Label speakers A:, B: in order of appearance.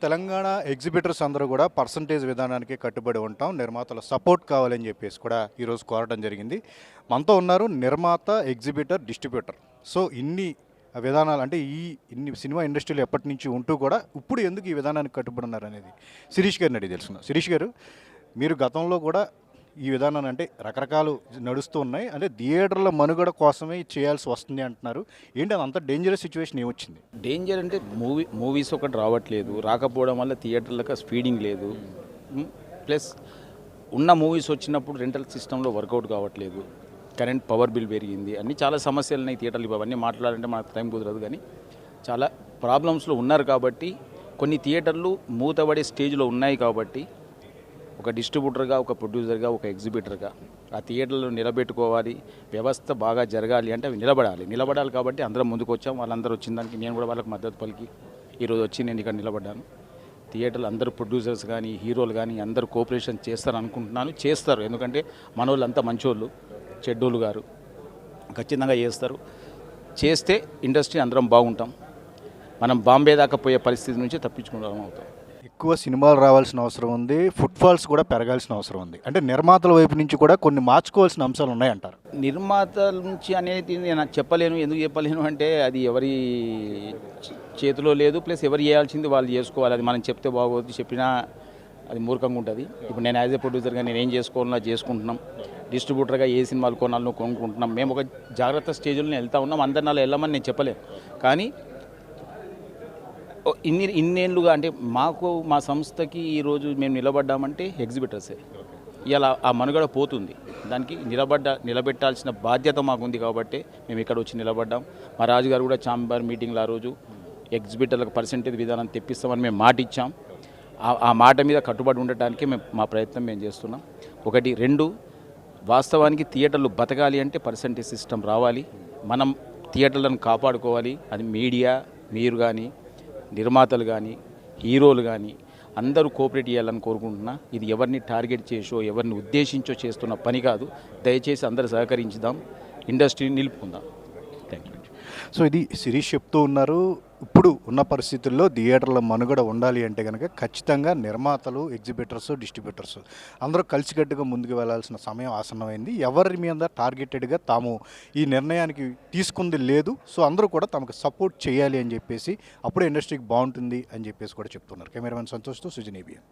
A: Telangana exhibitors అందరూ కూడా percentage విధానానికి కట్టుబడి ఉంటాం. నిర్మాతల సపోర్ట్ కావాలని చెప్పేసి కూడా ఈరోజు కోరడం జరిగింది. మనతో ఉన్నారు నిర్మాత, ఎగ్జిబిటర్, డిస్ట్రిబ్యూటర్. సో ఇన్ని విధానాలు అంటే ఇన్ని సినిమా ఇండస్ట్రీలో ఎప్పటి నుంచి ఉంటూ కూడా ఇప్పుడు ఎందుకు ఈ విధానానికి కట్టుబడి ఉన్నారు అనేది శిరీష్ గారిని అడిగి తెలుసుకుందాం. శిరీష్ గారు, మీరు గతంలో కూడా ఈ విధానాన్ని అంటే రకరకాలు నడుస్తూ ఉన్నాయి, అంటే థియేటర్ల మనుగడ కోసమే చేయాల్సి వస్తుంది అంటున్నారు. ఏంటి అది అంత డేంజరస్ సిచ్యువేషన్ ఏమొచ్చింది?
B: డేంజర్ అంటే మూవీస్ ఒకటి రావట్లేదు, రాకపోవడం వల్ల థియేటర్లకు స్పీడింగ్ లేదు. ప్లస్ ఉన్న మూవీస్ వచ్చినప్పుడు రెంటల్ సిస్టంలో వర్కౌట్ కావట్లేదు, కరెంట్ పవర్ బిల్ పెరిగింది, అన్నీ చాలా సమస్యలు ఉన్నాయి థియేటర్లు. అవన్నీ మాట్లాడాలంటే మనకు టైం కుదరదు, కానీ చాలా ప్రాబ్లమ్స్లో ఉన్నారు. కాబట్టి కొన్ని థియేటర్లు మూతబడే స్టేజ్లో ఉన్నాయి. కాబట్టి ఒక డిస్ట్రిబ్యూటర్గా, ఒక ప్రొడ్యూసర్గా, ఒక ఎగ్జిబిటర్గా ఆ థియేటర్లో నిలబెట్టుకోవాలి. వ్యవస్థ బాగా జరగాలి అంటే అవి నిలబడాలి. కాబట్టి అందరం ముందుకు వచ్చాం. వాళ్ళందరూ వచ్చిన దానికి నేను కూడా వాళ్ళకి మద్దతు పలికి ఈరోజు వచ్చి నేను ఇక్కడ నిలబడ్డాను. థియేటర్లు అందరూ ప్రొడ్యూసర్స్ కానీ, హీరోలు కానీ అందరూ కోఆపరేషన్ చేస్తారు అనుకుంటున్నాను. చేస్తారు, ఎందుకంటే మన వాళ్ళు అంతా మంచోళ్ళు, చెడ్డోళ్ళు గారు ఖచ్చితంగా చేస్తారు. చేస్తే ఇండస్ట్రీ అందరం బాగుంటాం. మనం బాంబే దాకా పోయే పరిస్థితి నుంచి తప్పించుకోవడం అవుతాం.
A: ఎక్కువ సినిమాలు రావాల్సిన అవసరం ఉంది, ఫుట్ఫాల్స్ కూడా పెరగాల్సిన అవసరం ఉంది. అంటే నిర్మాతల వైపు నుంచి కూడా కొన్ని మార్చుకోవాల్సిన అంశాలు ఉన్నాయంటారు.
B: నిర్మాతల నుంచి అనేది నేను చెప్పలేను. ఎందుకు చెప్పలేను అంటే అది ఎవరి చేతిలో లేదు. ప్లస్ ఎవరు చేయాల్సింది వాళ్ళు చేసుకోవాలి. అది మనం చెప్తే బాగోదు, చెప్పినా అది మూర్ఖంగా ఉంటుంది. ఇప్పుడు నేను యాజ్ ఏ ప్రొడ్యూసర్గా నేను ఏం చేసుకోవాలో చేసుకుంటున్నాం. డిస్ట్రిబ్యూటర్గా ఏ సినిమాలు కొనాలో కొనుక్కుంటున్నాం. మేము ఒక జాగ్రత్త స్టేజ్లో వెళ్తూ ఉన్నాం. అందరిని అలా వెళ్ళమని నేను చెప్పలేను. కానీ ఇన్నేళ్ళుగా అంటే మా సంస్థకి ఈరోజు మేము నిలబడ్డామంటే ఎగ్జిబిటర్సే. ఇలా ఆ మనుగడ పోతుంది. దానికి నిలబెట్టాల్సిన బాధ్యత మాకుంది. కాబట్టి మేము ఇక్కడ వచ్చి నిలబడ్డాం. మా రాజుగారు కూడా ఛాంబర్ మీటింగ్లో ఆ రోజు ఎగ్జిబిటర్లకు పర్సెంటేజ్ విధానం తెప్పిస్తామని మేము మాట ఇచ్చాం. ఆ మాట మీద కట్టుబడి ఉండటానికి మా ప్రయత్నం మేము చేస్తున్నాం. 1, 2 వాస్తవానికి థియేటర్లు బతకాలి అంటే పర్సెంటేజ్ సిస్టమ్ రావాలి. మనం థియేటర్లను కాపాడుకోవాలి. అది మీడియా, మీరు కానీ, నిర్మాతలు కానీ, హీరోలు కానీ అందరూ కోఆపరేట్ చేయాలని కోరుకుంటున్నా. ఇది ఎవరిని టార్గెట్ చేసో, ఎవరిని ఉద్దేశించో చేస్తున్న పని కాదు. దయచేసి అందరూ సహకరించుదాం, ఇండస్ట్రీని నిలుపుకుందాం. Thank you.
A: సో ఇది శిరీష్ చెప్తూ ఉన్నారు. ఇప్పుడు ఉన్న పరిస్థితుల్లో థియేటర్ల మనుగడ ఉండాలి అంటే కనుక ఖచ్చితంగా నిర్మాతలు, ఎగ్జిబిటర్స్, డిస్ట్రిబ్యూటర్స్ అందరూ కలిసికట్టుగా ముందుకు వెళ్లాల్సిన సమయం ఆసన్నమైంది. ఎవరి మీద టార్గెటెడ్గా తాము ఈ నిర్ణయానికి తీసుకుంది లేదు. సో అందరూ కూడా తమకు సపోర్ట్ చేయాలి అని చెప్పేసి, అప్పుడే ఇండస్ట్రీకి బాగుంటుంది అని చెప్పేసి కూడా చెప్తున్నారు. కెమెరామెన్ సంతోష్తో సుజన్ ABN.